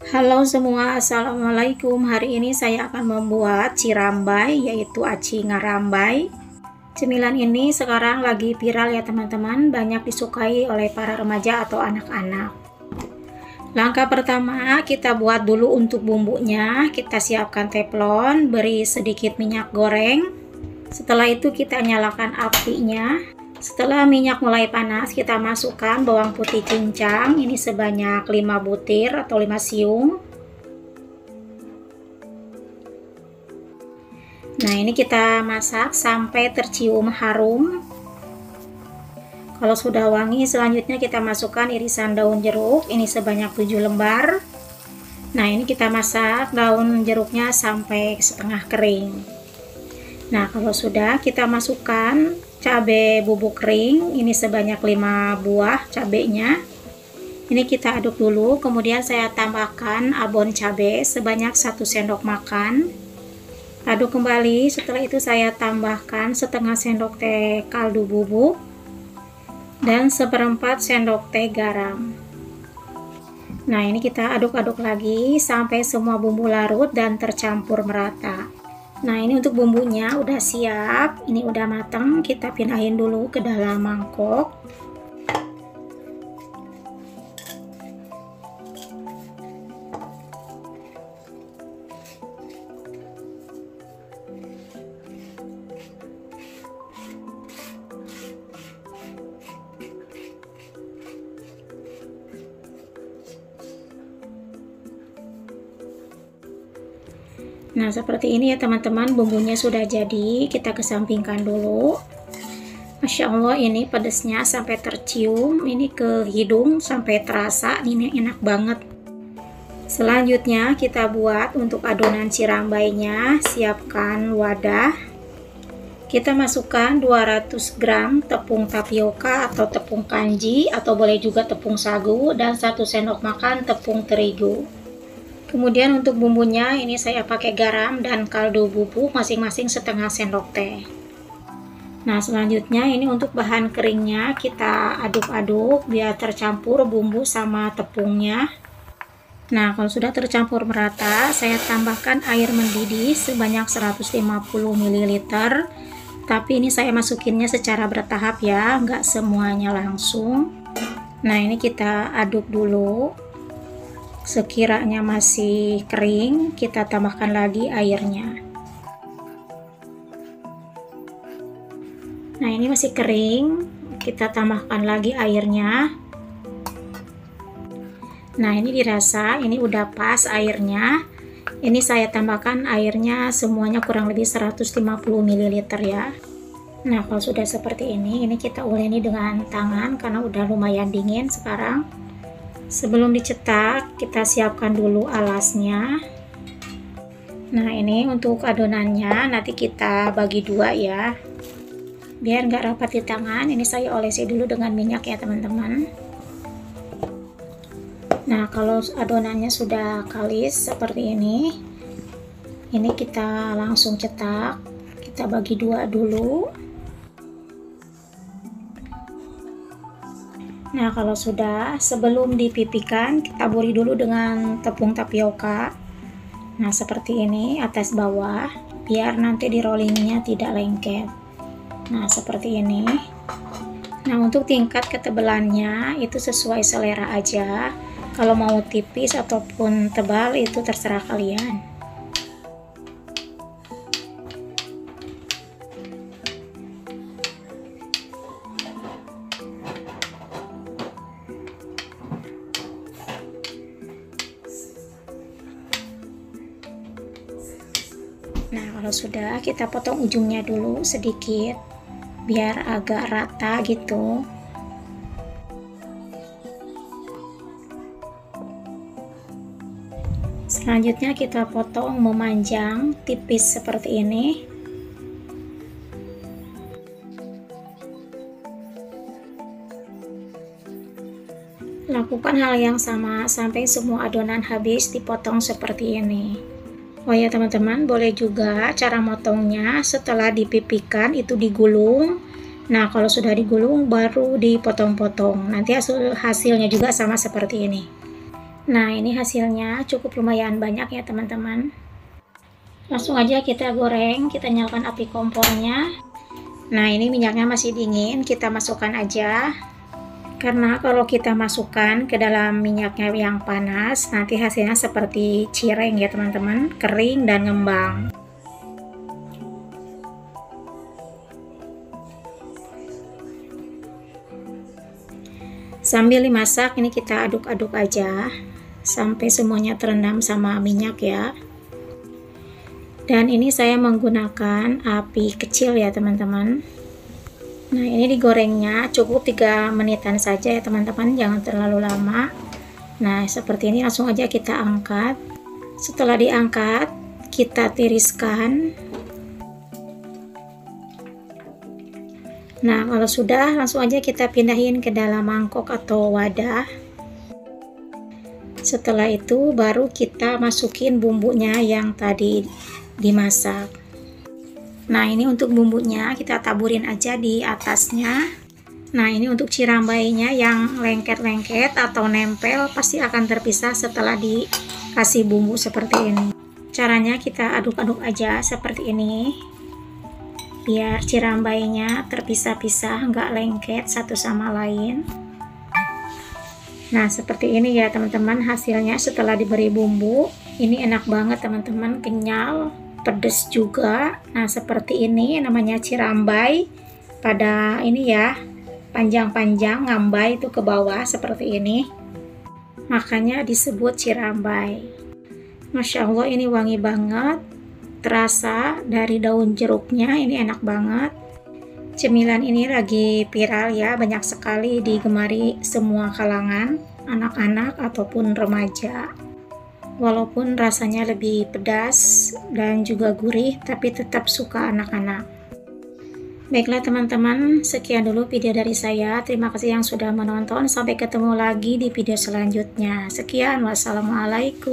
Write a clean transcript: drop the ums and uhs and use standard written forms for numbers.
Halo semua, assalamualaikum. Hari ini saya akan membuat cirambai, yaitu aci ngarambai. Cemilan ini sekarang lagi viral ya teman-teman, banyak disukai oleh para remaja atau anak-anak. Langkah pertama, kita buat dulu untuk bumbunya. Kita siapkan teflon, beri sedikit minyak goreng. Setelah itu kita nyalakan apinya. Setelah minyak mulai panas, kita masukkan bawang putih cincang, ini sebanyak 5 butir atau 5 siung. Nah, ini kita masak sampai tercium harum. Kalau sudah wangi, selanjutnya kita masukkan irisan daun jeruk, ini sebanyak 7 lembar. Nah, ini kita masak daun jeruknya sampai setengah kering. Nah, kalau sudah, kita masukkan cabai bubuk kering, ini sebanyak 5 buah cabenya. Ini kita aduk dulu, kemudian saya tambahkan abon cabai sebanyak 1 sendok makan. Aduk kembali, setelah itu saya tambahkan setengah sendok teh kaldu bubuk dan seperempat sendok teh garam. Nah, ini kita aduk-aduk lagi sampai semua bumbu larut dan tercampur merata. Nah, ini untuk bumbunya udah siap, ini udah matang, kita pindahin dulu ke dalam mangkok. Nah, seperti ini ya teman-teman, bumbunya sudah jadi, kita kesampingkan dulu. Masya Allah, ini pedesnya sampai tercium, ini ke hidung sampai terasa, ini enak banget. Selanjutnya kita buat untuk adonan cirambainya. Siapkan wadah, kita masukkan 200 gram tepung tapioka atau tepung kanji, atau boleh juga tepung sagu, dan 1 sendok makan tepung terigu. Kemudian untuk bumbunya ini saya pakai garam dan kaldu bubuk masing-masing setengah sendok teh. Nah, selanjutnya ini untuk bahan keringnya kita aduk-aduk biar tercampur bumbu sama tepungnya. Nah, kalau sudah tercampur merata, saya tambahkan air mendidih sebanyak 150 ml. Tapi ini saya masukinnya secara bertahap ya, nggak semuanya langsung. Nah, ini kita aduk dulu. Sekiranya masih kering, kita tambahkan lagi airnya. Nah, ini masih kering, kita tambahkan lagi airnya. Nah, ini dirasa ini udah pas airnya. Ini saya tambahkan airnya semuanya kurang lebih 150 ml ya. Nah, kalau sudah seperti ini kita uleni dengan tangan karena udah lumayan dingin sekarang. Sebelum dicetak, kita siapkan dulu alasnya. Nah, ini untuk adonannya nanti kita bagi dua ya, biar nggak rapat di tangan. Ini saya olesi dulu dengan minyak ya teman-teman. Nah, kalau adonannya sudah kalis seperti ini kita langsung cetak. Kita bagi dua dulu. Nah, kalau sudah, sebelum dipipikan kita taburi dulu dengan tepung tapioka. Nah, seperti ini atas bawah biar nanti di rollingnya tidak lengket. Nah, seperti ini. Nah, untuk tingkat ketebalannya itu sesuai selera aja. Kalau mau tipis ataupun tebal itu terserah kalian. Nah, kalau sudah, kita potong ujungnya dulu sedikit biar agak rata gitu. Selanjutnya kita potong memanjang tipis seperti ini. Lakukan hal yang sama sampai semua adonan habis dipotong seperti ini. Oh ya teman-teman, boleh juga cara motongnya setelah dipipikan itu digulung. Nah, kalau sudah digulung baru dipotong-potong. Nanti hasilnya juga sama seperti ini. Nah, ini hasilnya cukup lumayan banyak ya teman-teman. Langsung aja kita goreng, kita nyalakan api kompornya. Nah, ini minyaknya masih dingin, kita masukkan aja. Karena kalau kita masukkan ke dalam minyaknya yang panas, nanti hasilnya seperti cireng ya teman-teman, kering dan ngembang. Sambil dimasak, ini kita aduk-aduk aja sampai semuanya terendam sama minyak ya. Dan ini saya menggunakan api kecil ya teman-teman. Nah, ini digorengnya cukup 3 menitan saja ya teman-teman, jangan terlalu lama. Nah, seperti ini langsung aja kita angkat. Setelah diangkat, kita tiriskan. Nah, kalau sudah, langsung aja kita pindahin ke dalam mangkok atau wadah. Setelah itu, baru kita masukin bumbunya yang tadi dimasak. Nah, ini untuk bumbunya kita taburin aja di atasnya. Nah, ini untuk cirambainya yang lengket-lengket atau nempel pasti akan terpisah setelah dikasih bumbu seperti ini. Caranya kita aduk-aduk aja seperti ini, biar cirambainya terpisah-pisah, nggak lengket satu sama lain. Nah, seperti ini ya teman-teman hasilnya setelah diberi bumbu. Ini enak banget teman-teman, kenyal, pedas juga. Nah, seperti ini namanya cirambai. Pada ini ya, panjang-panjang, ngambai itu ke bawah seperti ini. Makanya disebut cirambai. Masya Allah, ini wangi banget. Terasa dari daun jeruknya, ini enak banget. Cemilan ini lagi viral ya, banyak sekali digemari semua kalangan, anak-anak ataupun remaja. Walaupun rasanya lebih pedas dan juga gurih, tapi tetap suka anak-anak. Baiklah teman-teman, sekian dulu video dari saya. Terima kasih yang sudah menonton. Sampai ketemu lagi di video selanjutnya. Sekian, wassalamualaikum.